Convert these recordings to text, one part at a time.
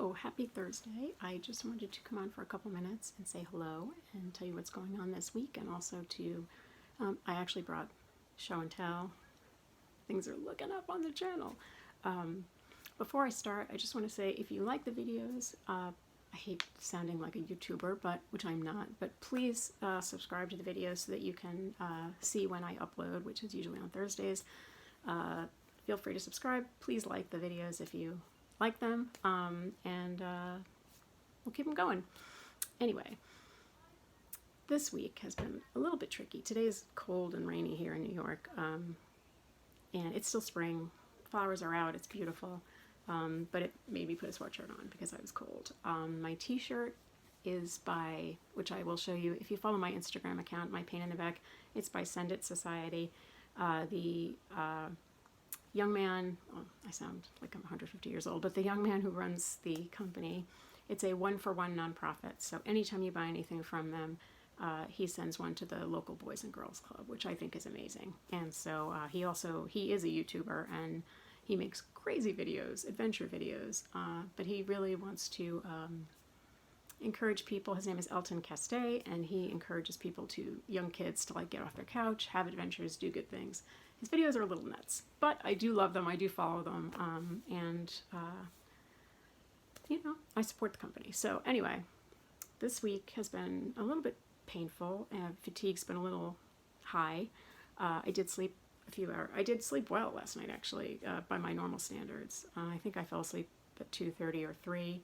So, happy Thursday. I just wanted to come on for a couple minutes and say hello and tell you what's going on this week, and also to, I actually brought show and tell. Things are looking up on the channel. Before I start, I just want to say, if you like the videos, I hate sounding like a YouTuber, which I'm not, but please subscribe to the videos so that you can see when I upload, which is usually on Thursdays. Feel free to subscribe. Please like the videos if you like them, and we'll keep them going. Anyway, this week has been a little bit tricky. Today is cold and rainy here in New York, and it's still spring. Flowers are out. It's beautiful, but it made me put a sweatshirt on because I was cold. My t-shirt is by, which I will show you if you follow my Instagram account, my Pain in the Back. It's by Send It Society. The young man, well, I sound like I'm 150 years old, but the young man who runs the company, it's a one-for-one nonprofit. So anytime you buy anything from them, he sends one to the local Boys and Girls Club, which I think is amazing. And so he is a YouTuber, and he makes crazy videos, adventure videos, but he really wants to encourage people. His name is Elton Castay, and he encourages people young kids to like get off their couch, have adventures, do good things. His videos are a little nuts, but I do love them. I do follow them, and you know, I support the company. So anyway, this week has been a little bit painful, and fatigue's been a little high. I did sleep a few hours. I did sleep well last night, actually, by my normal standards. I think I fell asleep at 2:30 or 3,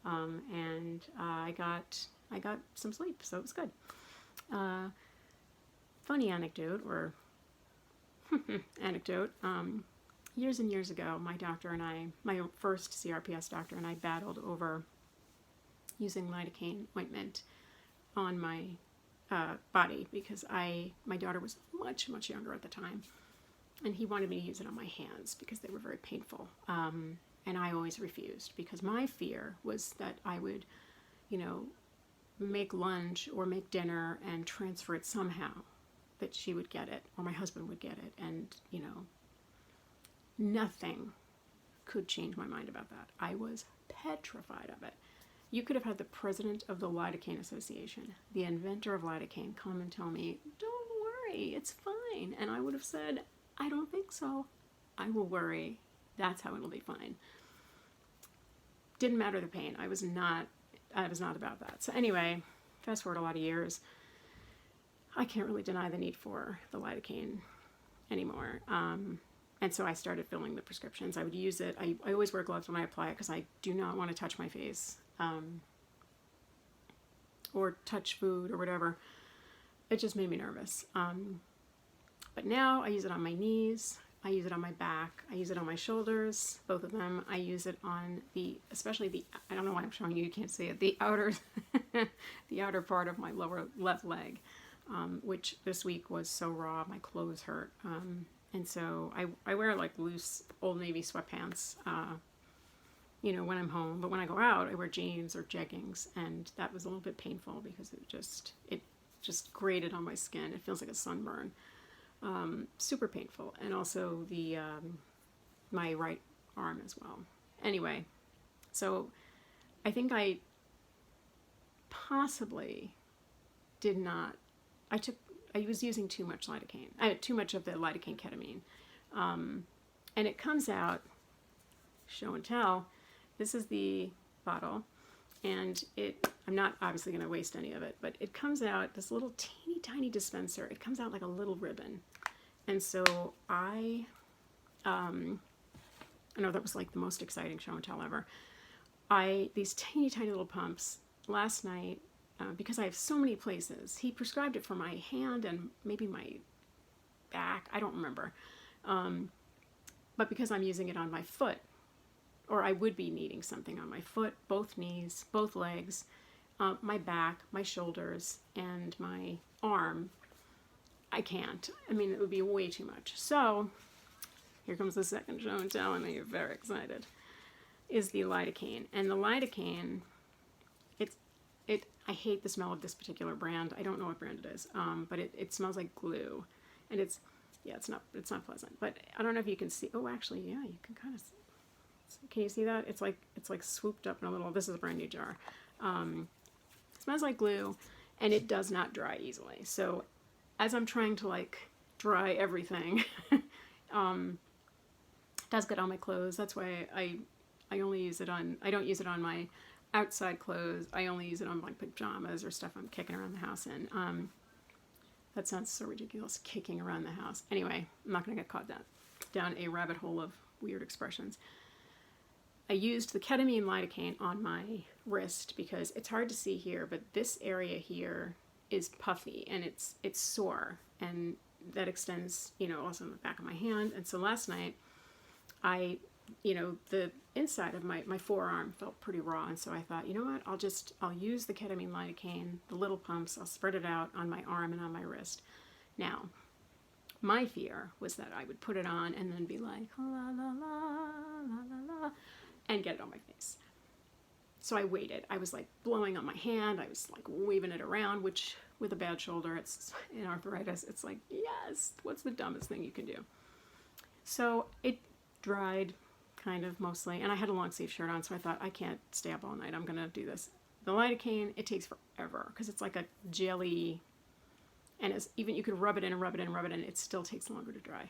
and I got some sleep, so it was good. Funny anecdote, or anecdote. Years and years ago, my doctor and I, my first CRPS doctor and I, battled over using lidocaine ointment on my body because my daughter was much, much younger at the time, and he wanted me to use it on my hands because they were very painful. And I always refused because my fear was that I would, you know, make lunch or make dinner and transfer it somehow, that she would get it or my husband would get it, and you know, nothing could change my mind about that. I was petrified of it. You could have had the president of the Lidocaine Association, the inventor of lidocaine, come and tell me, don't worry, it's fine, and I would have said, I don't think so. I will worry. That's how it'll be fine. Didn't matter the pain. I was not about that. So anyway, fast forward a lot of years, I can't really deny the need for the lidocaine anymore. And so I started filling the prescriptions. I would use it. I always wear gloves when I apply it because I do not want to touch my face or touch food or whatever. It just made me nervous. But now I use it on my knees. I use it on my back. I use it on my shoulders, both of them. I use it on especially I don't know why I'm showing you can't see it, the outer, the outer part of my lower left leg. Which this week was so raw, my clothes hurt. And so I wear like loose Old Navy sweatpants, you know, when I'm home. But when I go out, I wear jeans or jeggings, and that was a little bit painful because it just grated on my skin. It feels like a sunburn. Super painful. And also my right arm as well. Anyway, so I think I possibly did not. I was using too much lidocaine, too much of the lidocaine ketamine. And it comes out, show and tell, this is the bottle, and I'm not obviously going to waste any of it, but it comes out, this little teeny tiny dispenser, it comes out like a little ribbon. And so I know that was like the most exciting show and tell ever. These teeny tiny little pumps, last night, because I have so many places. He prescribed it for my hand and maybe my back. I don't remember. But because I'm using it on my foot, or I would be needing something on my foot, both knees, both legs, my back, my shoulders, and my arm, I can't. I mean, it would be way too much. So here comes the second show and tell, and you're very excited, is the lidocaine. And the lidocaine, I hate the smell of this particular brand. I don't know what brand it is, but it smells like glue, and it's not pleasant. But I don't know if you can see. Oh, actually, yeah, you can kind of Can you see that? It's like swooped up in a little, this is a brand new jar. Smells like glue, and it does not dry easily. So as I'm trying to like dry everything, it does get on my clothes. That's why I only use it on, I don't use it on my outside clothes. I only use it on like pajamas or stuff I'm kicking around the house in. That sounds so ridiculous, kicking around the house. Anyway, I'm not going to get caught down a rabbit hole of weird expressions. I used the ketamine lidocaine on my wrist because it's hard to see here, but this area here is puffy and it's sore, and that extends, you know, also in the back of my hand. And so last night, the inside of my forearm felt pretty raw, and so I thought, you know what, I'll use the ketamine lidocaine, the little pumps, I'll spread it out on my arm and on my wrist. Now, my fear was that I would put it on and then be like, la la la, la la la, and get it on my face. So I waited. I was like blowing on my hand. I was like waving it around, which with a bad shoulder, it's in arthritis, it's like, yes, what's the dumbest thing you can do? So it dried kind of mostly, and I had a long sleeve shirt on, so I thought, I can't stay up all night. I'm going to do this. The lidocaine, it takes forever because it's like a jelly, and it's, even you could rub it in and rub it in and rub it in, it still takes longer to dry.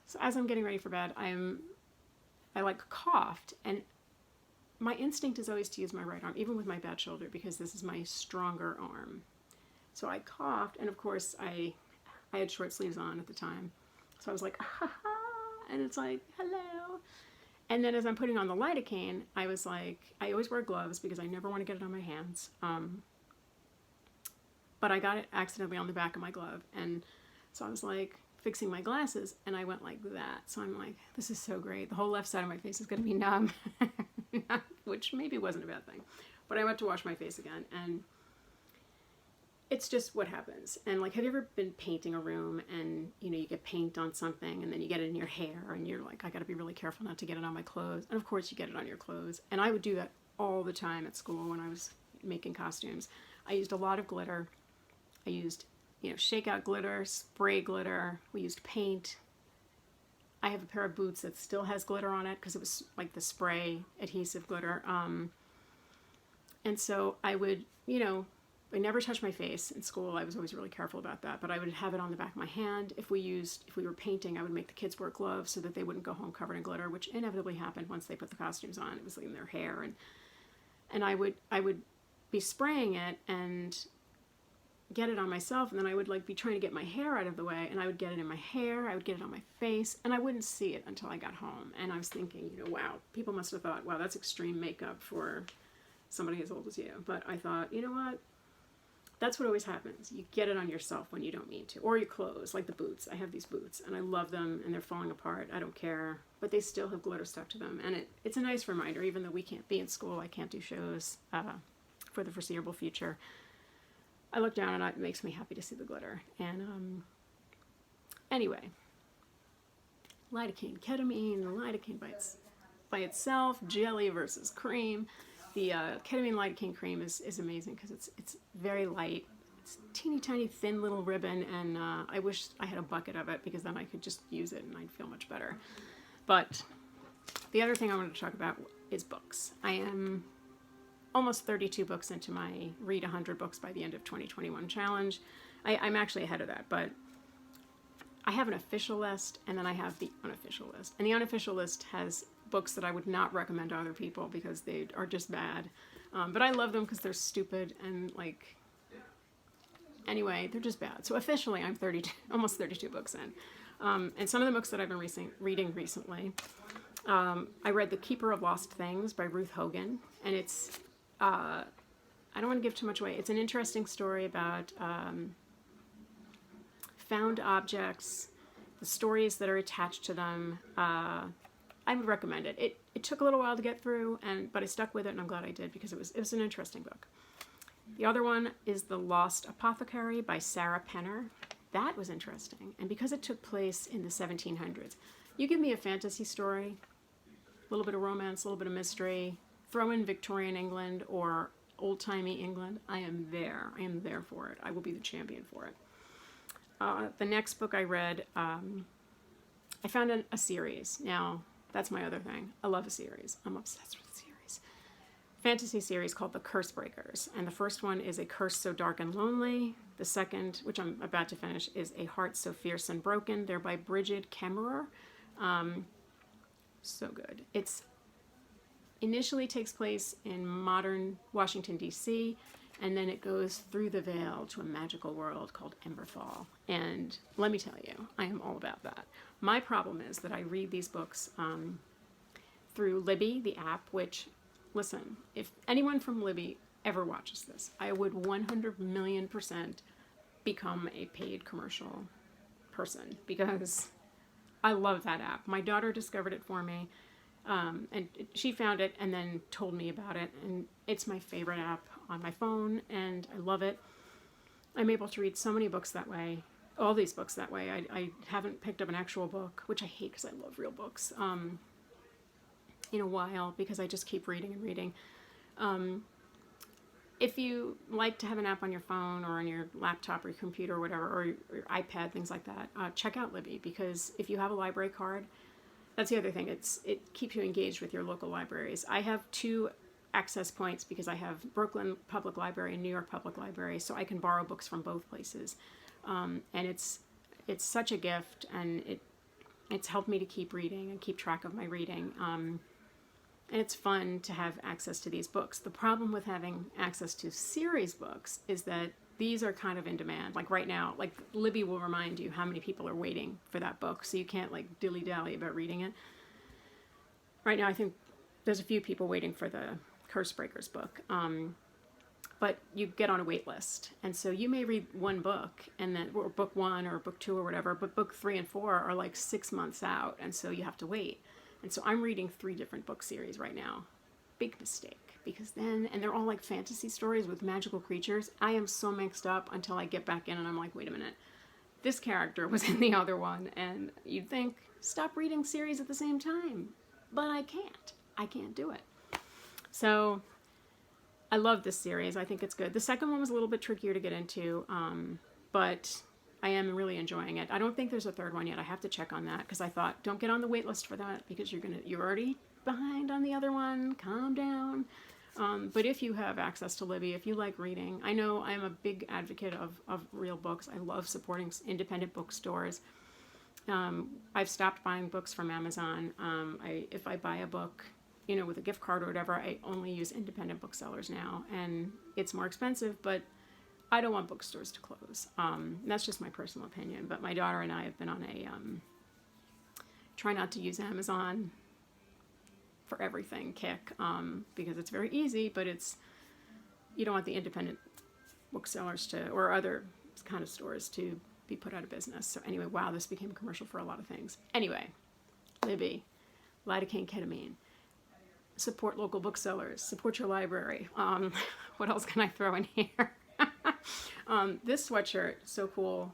So as I'm getting ready for bed, I like coughed, and my instinct is always to use my right arm, even with my bad shoulder, because this is my stronger arm. So I coughed, and of course I had short sleeves on at the time. So I was like, ha ha, and it's like, hello. And then as I'm putting on the lidocaine, I was like, I always wear gloves because I never want to get it on my hands. But I got it accidentally on the back of my glove. And so I was like fixing my glasses, and I went like that. So I'm like, this is so great. The whole left side of my face is going to be numb, which maybe wasn't a bad thing. But I went to wash my face again, and it's just what happens. And like, have you ever been painting a room and, you know, you get paint on something and then you get it in your hair and you're like, I got to be really careful not to get it on my clothes. And of course you get it on your clothes. And I would do that all the time at school when I was making costumes. I used a lot of glitter. I used, you know, shakeout glitter, spray glitter. We used paint. I have a pair of boots that still has glitter on it because it was like the spray adhesive glitter. And so I would, you know, I never touched my face in school. I was always really careful about that, but I would have it on the back of my hand. If we were painting, I would make the kids wear gloves so that they wouldn't go home covered in glitter, which inevitably happened once they put the costumes on. It was like in their hair, and I would be spraying it and get it on myself, and then I would like be trying to get my hair out of the way, and I would get it in my hair, I would get it on my face, and I wouldn't see it until I got home. And I was thinking, you know, wow, people must have thought, wow, that's extreme makeup for somebody as old as you. But I thought, you know what? That's what always happens. You get it on yourself when you don't mean to. Or your clothes, like the boots. I have these boots, and I love them, and they're falling apart. I don't care. But they still have glitter stuck to them. And it's a nice reminder, even though we can't be in school, I can't do shows for the foreseeable future. I look down, and it makes me happy to see the glitter. And anyway, lidocaine, ketamine, the lidocaine by itself, jelly versus cream. The ketamine lidocaine cream is amazing because it's very light. It's teeny tiny thin little ribbon, and I wish I had a bucket of it because then I could just use it and I'd feel much better. But the other thing I wanted to talk about is books. I am almost 32 books into my read 100 books by the end of 2021 challenge. I'm actually ahead of that, but I have an official list, and then I have the unofficial list. And the unofficial list has books that I would not recommend to other people because they are just bad. But I love them because they're stupid and like, anyway, they're just bad. So officially I'm 32, almost 32 books in. And some of the books that I've been reading recently, I read The Keeper of Lost Things by Ruth Hogan, and it's, I don't want to give too much away. It's an interesting story about found objects, the stories that are attached to them. I would recommend it. It took a little while to get through, but I stuck with it, and I'm glad I did because it was an interesting book. The other one is The Lost Apothecary by Sarah Penner. That was interesting, and because it took place in the 1700s, you give me a fantasy story, a little bit of romance, a little bit of mystery, throw in Victorian England or old-timey England, I am there. I am there for it. I will be the champion for it. The next book I read, I found a series. Now, That's my other thing. I love a series. I'm obsessed with series. Fantasy series called The Curse Breakers. And the first one is A Curse So Dark and Lonely. The second, which I'm about to finish, is A Heart So Fierce and Broken. They're by Bridget Kemmerer. So good. It's initially takes place in modern Washington, D.C., and then it goes through the veil to a magical world called Emberfall. And let me tell you, I am all about that. My problem is that I read these books through Libby, the app, which, listen, if anyone from Libby ever watches this, I would 100 million% become a paid commercial person because I love that app. My daughter discovered it for me. And she found it and then told me about it, and it's my favorite app on my phone, and I love it. I'm able to read so many books that way, all these books that way. I haven't picked up an actual book, which I hate because I love real books, in a while, because I just keep reading and reading. If you like to have an app on your phone or on your laptop or your computer or whatever, or your iPad, things like that, check out Libby, because if you have a library card, that's the other thing. It keeps you engaged with your local libraries. I have 2 access points because I have Brooklyn Public Library and New York Public Library, so I can borrow books from both places. And it's such a gift, and it's helped me to keep reading and keep track of my reading. And it's fun to have access to these books. The problem with having access to series books is that these are kind of in demand. Like right now, like Libby will remind you how many people are waiting for that book, so you can't like dilly-dally about reading it. Right now, I think there's a few people waiting for the Curse Breakers book, but you get on a wait list, and so you may read one book, and then or book 1 or book 2 or whatever, but book 3 and 4 are like 6 months out, and so you have to wait. And so I'm reading 3 different book series right now. Big mistake. Because then, and they're all like fantasy stories with magical creatures. I am so mixed up until I get back in and I'm like, wait a minute, this character was in the other one. And you'd think, stop reading series at the same time. But I can't do it. So I love this series. I think it's good. The second one was a little bit trickier to get into, but I am really enjoying it. I don't think there's a third one yet. I have to check on that, because I thought, don't get on the wait list for that, because you're already behind on the other one. Calm down. But if you have access to Libby, if you like reading, I know I'm a big advocate of real books. I love supporting independent bookstores. I've stopped buying books from Amazon. If I buy a book, with a gift card or whatever, I only use independent booksellers now, and it's more expensive, but I don't want bookstores to close. That's just my personal opinion. But my daughter and I have been on a try not to use Amazon for everything kick, because it's very easy, but you don't want the independent booksellers or other kind of stores to be put out of business. So anyway, wow, this became a commercial for a lot of things. Anyway, Libby, lidocaine, ketamine. Support local booksellers. Support your library. What else can I throw in here? This sweatshirt, so cool,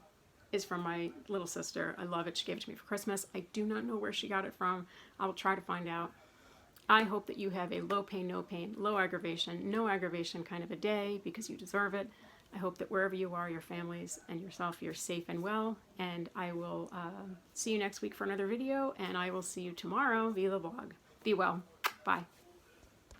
is from my little sister. I love it. She gave it to me for Christmas. I do not know where she got it from. I will try to find out. I hope that you have a low pain, no pain, low aggravation, no aggravation kind of a day, because you deserve it. I hope that wherever you are, your families and yourself, you're safe and well. And I will see you next week for another video, and I will see you tomorrow via the vlog. Be well. Bye.